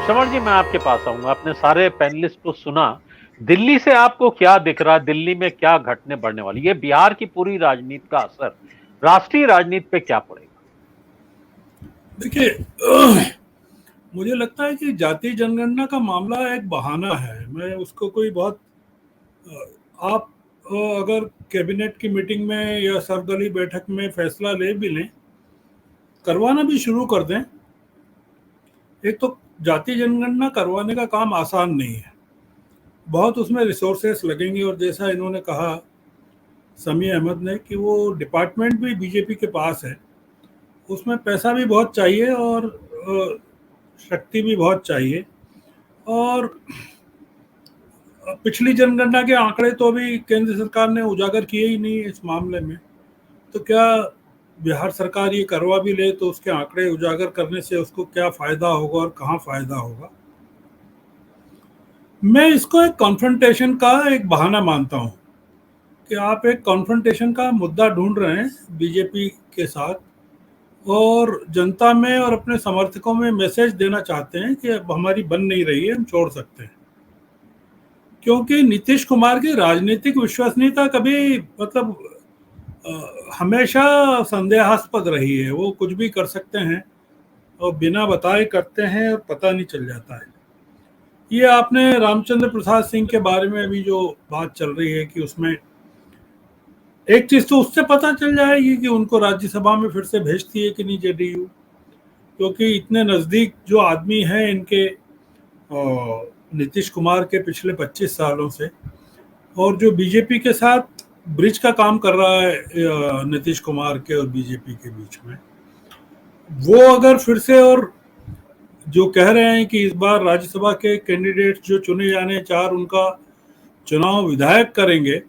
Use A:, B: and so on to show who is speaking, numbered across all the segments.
A: श्रवण जी, मैं आपके पास आऊंगा। आपने सारे पैनलिस्ट को सुना। दिल्ली से आपको क्या दिख रहा है? दिल्ली में क्या घटने बढ़ने वाली? ये बिहार की पूरी राजनीति का असर राष्ट्रीय राजनीति पे क्या पड़ेगा?
B: देखिए, मुझे लगता है कि जातीय जनगणना का मामला एक बहाना है। मैं उसको कोई बहुत आप अगर कैबिनेट की मीटिंग में या सर्वदलीय बैठक में फैसला ले भी लें, करवाना भी शुरू कर दें, एक तो जातीय जनगणना करवाने का काम आसान नहीं है। बहुत उसमें रिसोर्सेस लगेंगे, और जैसा इन्होंने कहा समी अहमद ने कि वो डिपार्टमेंट भी बीजेपी के पास है, उसमें पैसा भी बहुत चाहिए और शक्ति भी बहुत चाहिए। और पिछली जनगणना के आंकड़े तो अभी केंद्र सरकार ने उजागर किए ही नहीं इस मामले में, तो क्या बिहार सरकार ये करवा भी ले तो उसके आंकड़े उजागर करने से उसको क्या फायदा होगा और कहाँ फायदा होगा। मैं इसको एक कॉन्फ्रंटेशन का एक बहाना मानता हूँ कि आप एक कॉन्फ्रंटेशन का मुद्दा ढूंढ रहे हैं बीजेपी के साथ, और जनता में और अपने समर्थकों में मैसेज देना चाहते हैं कि अब हमारी बन नहीं रही है, हम छोड़ सकते हैं। क्योंकि नीतीश कुमार की राजनीतिक विश्वसनीयता कभी मतलब हमेशा संदेहास्पद रही है। वो कुछ भी कर सकते हैं और बिना बताए करते हैं और पता नहीं चल जाता है। ये आपने रामचंद्र प्रसाद सिंह के बारे में अभी जो बात चल रही है कि उसमें एक चीज तो उससे पता चल जाएगी कि उनको राज्यसभा में फिर से भेजती है कि नहीं जेडीयू, क्योंकि इतने नजदीक जो आदमी हैं इनके नीतीश कुमार के पिछले 25 सालों से, और जो बीजेपी के साथ ब्रिज का काम कर रहा है नीतीश कुमार के और बीजेपी के बीच में, वो अगर फिर से, और जो कह रहे हैं कि इस बार राज्यसभा के कैंडिडेट जो चुने जाने चार, उनका चुनाव विधायक करेंगे,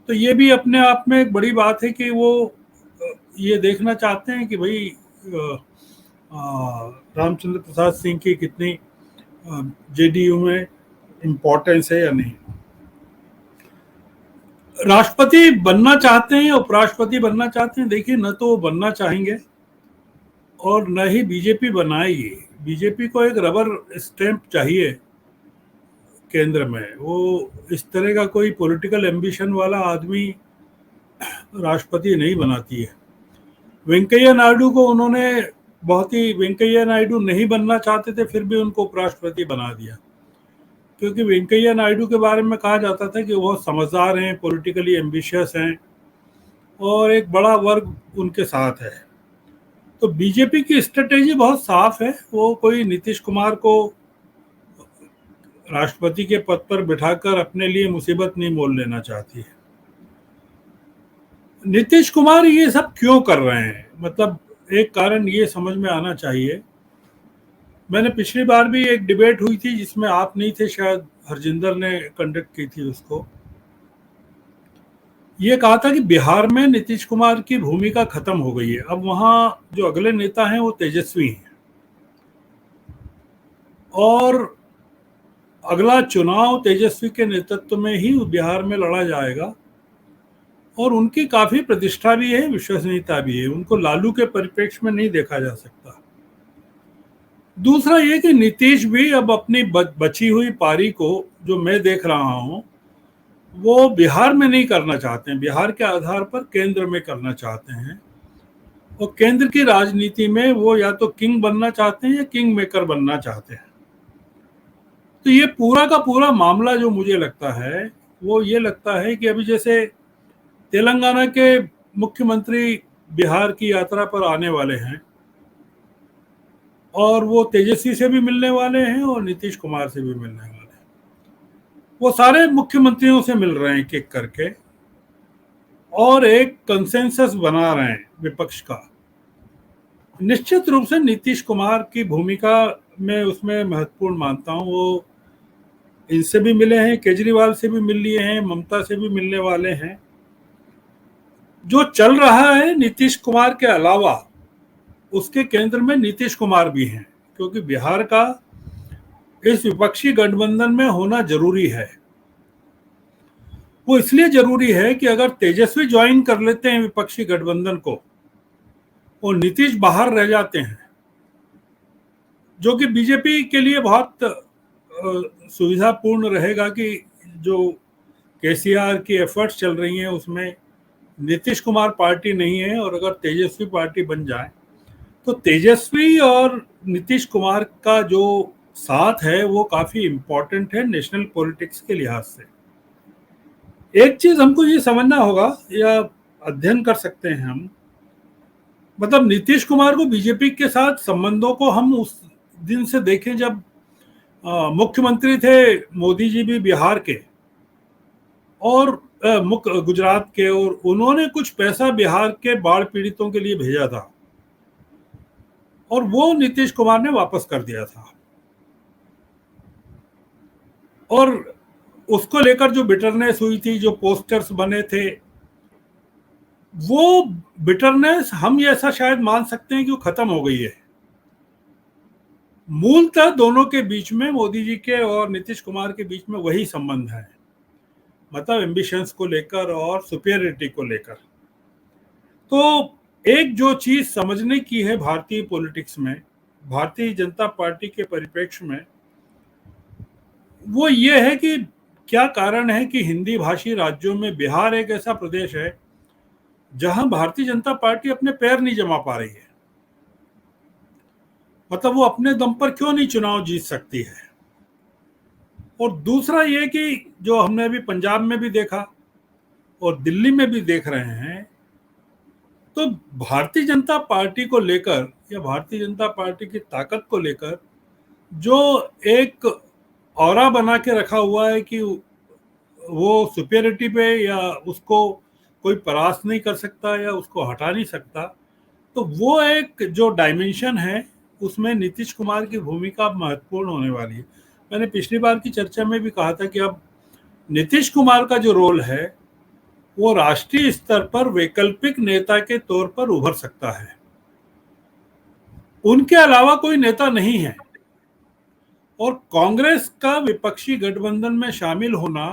B: तो ये भी अपने आप में एक बड़ी बात है कि वो ये देखना चाहते हैं कि भाई रामचंद्र प्रसाद सिंह की कितनी जेडीयू में इम्पोर्टेंस है या नहीं। राष्ट्रपति बनना चाहते हैं, उपराष्ट्रपति बनना चाहते हैं, देखिए न तो वो बनना चाहेंगे और न ही बीजेपी बनाएगी। बीजेपी को एक रबर स्टैंप चाहिए केंद्र में। वो इस तरह का कोई पॉलिटिकल एम्बिशन वाला आदमी राष्ट्रपति नहीं बनाती है। वेंकैया नायडू को उन्होंने बहुत ही, वेंकैया नायडू नहीं बनना चाहते थे फिर भी उनको उपराष्ट्रपति बना दिया, क्योंकि वेंकैया नायडू के बारे में कहा जाता था कि वो समझदार हैं, पॉलिटिकली एम्बिशियस हैं और एक बड़ा वर्ग उनके साथ है। तो बीजेपी की स्ट्रेटेजी बहुत साफ है। वो कोई नीतीश कुमार को राष्ट्रपति के पद पर बिठाकर अपने लिए मुसीबत नहीं मोल लेना चाहती है। नीतीश कुमार ये सब क्यों कर रहे हैं, मतलब एक कारण ये समझ में आना चाहिए। मैंने पिछली बार भी एक डिबेट हुई थी जिसमें आप नहीं थे शायद, हरजिंदर ने कंडक्ट की थी उसको। ये कहा था कि बिहार में नीतीश कुमार की भूमिका खत्म हो गई है, अब वहां जो अगले नेता हैं वो तेजस्वी हैं और अगला चुनाव तेजस्वी के नेतृत्व में ही बिहार में लड़ा जाएगा। और उनकी काफी प्रतिष्ठा भी है, विश्वसनीयता भी है, उनको लालू के परिप्रेक्ष्य में नहीं देखा जा सकता। दूसरा ये कि नीतीश भी अब अपनी बची हुई पारी को, जो मैं देख रहा हूं, वो बिहार में नहीं करना चाहते हैं, बिहार के आधार पर केंद्र में करना चाहते हैं। और केंद्र की राजनीति में वो या तो किंग बनना चाहते हैं या किंग मेकर बनना चाहते हैं। तो ये पूरा का पूरा मामला जो मुझे लगता है वो ये लगता है कि अभी जैसे तेलंगाना के मुख्यमंत्री बिहार की यात्रा पर आने वाले हैं और वो तेजस्वी से भी मिलने वाले हैं और नीतीश कुमार से भी मिलने वाले हैं। वो सारे मुख्यमंत्रियों से मिल रहे हैं एक एक करके और एक कंसेंसस बना रहे हैं विपक्ष का। निश्चित रूप से नीतीश कुमार की भूमिका में उसमें महत्वपूर्ण मानता हूं। वो इनसे भी मिले हैं, केजरीवाल से भी मिल लिए हैं, ममता से भी मिलने वाले हैं। जो चल रहा है नीतीश कुमार के अलावा, उसके केंद्र में नीतीश कुमार भी हैं, क्योंकि बिहार का इस विपक्षी गठबंधन में होना जरूरी है। वो इसलिए जरूरी है कि अगर तेजस्वी ज्वाइन कर लेते हैं विपक्षी गठबंधन को और नीतीश बाहर रह जाते हैं जो कि बीजेपी के लिए बहुत सुविधापूर्ण रहेगा कि जो केसीआर की एफर्ट्स चल रही हैं उसमें नीतीश कुमार पार्टी नहीं है, और अगर तेजस्वी पार्टी बन जाए तो तेजस्वी और नीतीश कुमार का जो साथ है वो काफी इम्पोर्टेंट है नेशनल पॉलिटिक्स के लिहाज से। एक चीज हमको ये समझना होगा या अध्ययन कर सकते हैं हम, मतलब नीतीश कुमार को बीजेपी के साथ संबंधों को हम उस दिन से देखें जब मुख्यमंत्री थे मोदी जी भी बिहार के और मुख्य गुजरात के, और उन्होंने कुछ पैसा बिहार के बाढ़ पीड़ितों के लिए भेजा था और वो नीतीश कुमार ने वापस कर दिया था। और उसको लेकर जो बिटरनेस हुई थी, जो पोस्टर्स बने थे, वो बिटरनेस हम ये ऐसा शायद मान सकते हैं कि वो खत्म हो गई है। मूलतः दोनों के बीच में, मोदी जी के और नीतीश कुमार के बीच में वही संबंध है, मतलब एम्बिशंस को लेकर और सुपीरियरिटी को लेकर। तो एक जो चीज समझने की है भारतीय पॉलिटिक्स में, भारतीय जनता पार्टी के परिप्रेक्ष्य में, वो ये है कि क्या कारण है कि हिंदी भाषी राज्यों में बिहार एक ऐसा प्रदेश है जहां भारतीय जनता पार्टी अपने पैर नहीं जमा पा रही है। मतलब वो अपने दम पर क्यों नहीं चुनाव जीत सकती है। और दूसरा ये कि जो हमने अभी पंजाब में भी देखा और दिल्ली में भी देख रहे हैं, तो भारतीय जनता पार्टी को लेकर या भारतीय जनता पार्टी की ताकत को लेकर जो एक ऑरा बना के रखा हुआ है कि वो सुपीरियरिटी पे या उसको कोई परास्त नहीं कर सकता या उसको हटा नहीं सकता, तो वो एक जो डायमेंशन है उसमें नीतीश कुमार की भूमिका महत्वपूर्ण होने वाली है। मैंने पिछली बार की चर्चा में भी कहा था कि अब नीतीश कुमार का जो रोल है वो राष्ट्रीय स्तर पर वैकल्पिक नेता के तौर पर उभर सकता है। उनके अलावा कोई नेता नहीं है, और कांग्रेस का विपक्षी गठबंधन में शामिल होना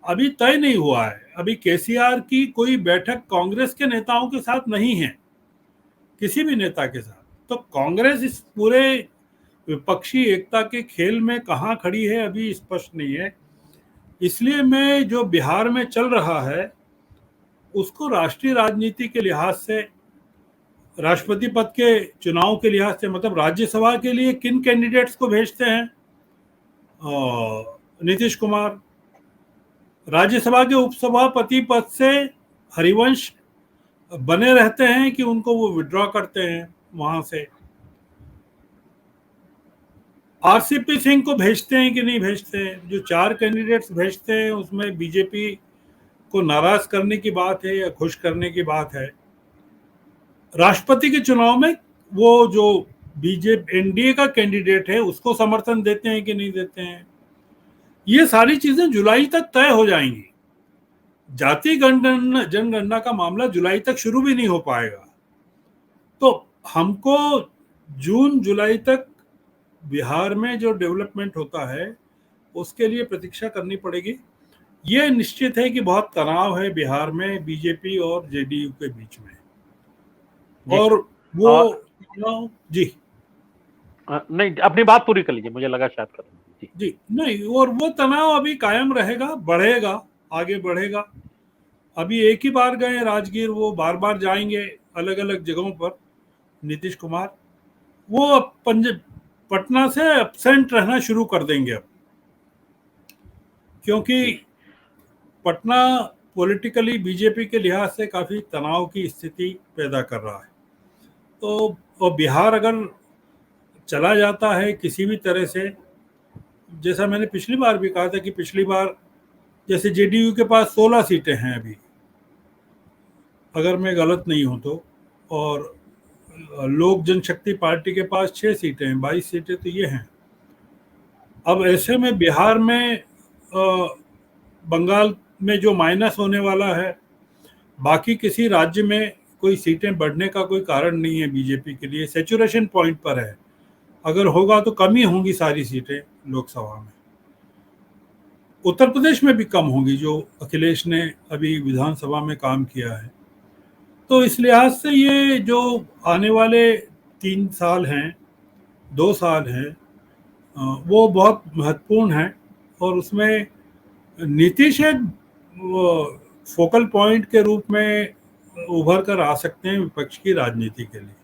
B: अभी तय नहीं हुआ है। अभी केसीआर की कोई बैठक कांग्रेस के नेताओं के साथ नहीं है, किसी भी नेता के साथ। तो कांग्रेस इस पूरे विपक्षी एकता के खेल में कहां खड़ी है अभी स्पष्ट नहीं है। इसलिए मैं जो बिहार में चल रहा है उसको राष्ट्रीय राजनीति के लिहाज से, राष्ट्रपति पद के चुनाव के लिहाज से, मतलब राज्यसभा के लिए किन कैंडिडेट्स को भेजते हैं नीतीश कुमार, राज्यसभा के उपसभापति पद से हरिवंश बने रहते हैं कि उनको वो विड्रॉ करते हैं वहां से, आरसीपी सिंह को भेजते हैं कि नहीं भेजते हैं। जो 4 कैंडिडेट्स भेजते हैं उसमें बीजेपी को नाराज करने की बात है या खुश करने की बात है। राष्ट्रपति के चुनाव में वो जो बीजेपी एनडीए का कैंडिडेट है उसको समर्थन देते हैं कि नहीं देते हैं। ये सारी चीजें जुलाई तक तय हो जाएंगी। जाति जनगणना का मामला जुलाई तक शुरू भी नहीं हो पाएगा, तो हमको जून जुलाई तक बिहार में जो डेवलपमेंट होता है उसके लिए प्रतीक्षा करनी पड़ेगी। ये निश्चित है कि बहुत तनाव है बिहार में बीजेपी और जेडीयू के बीच में, और वो जी
A: नहीं, अपनी बात पूरी कर लीजिए, मुझे लगा शायद कर
B: जी नहीं, और वो तनाव अभी कायम रहेगा, बढ़ेगा, आगे बढ़ेगा। अभी एक ही बार गए राजगीर, वो बार बार जाएंगे अलग अलग जगहों पर नीतीश कुमार। वो पटना से एब्सेंट रहना शुरू कर देंगे अब, क्योंकि पटना पॉलिटिकली बीजेपी के लिहाज से काफी तनाव की स्थिति पैदा कर रहा है। तो और बिहार अगर चला जाता है किसी भी तरह से, जैसा मैंने पिछली बार भी कहा था कि पिछली बार जैसे जेडीयू के पास 16 सीटें हैं अभी, अगर मैं गलत नहीं हूं तो, और लोक जनशक्ति पार्टी के पास 6 सीटें हैं, 22 सीटें तो ये हैं। अब ऐसे में बिहार में बंगाल में जो माइनस होने वाला है, बाकी किसी राज्य में कोई सीटें बढ़ने का कोई कारण नहीं है बीजेपी के लिए, सैचुरेशन पॉइंट पर है। अगर होगा तो कम ही होंगी सारी सीटें लोकसभा में। उत्तर प्रदेश में भी कम होंगी, जो अखिलेश ने अभी विधानसभा में काम किया है। तो इस लिहाज से ये जो आने वाले 3 साल हैं 2 साल हैं, वो बहुत महत्वपूर्ण है। और उसमें नीतीश एक फोकल पॉइंट के रूप में उभर कर आ सकते हैं विपक्ष की राजनीति के लिए।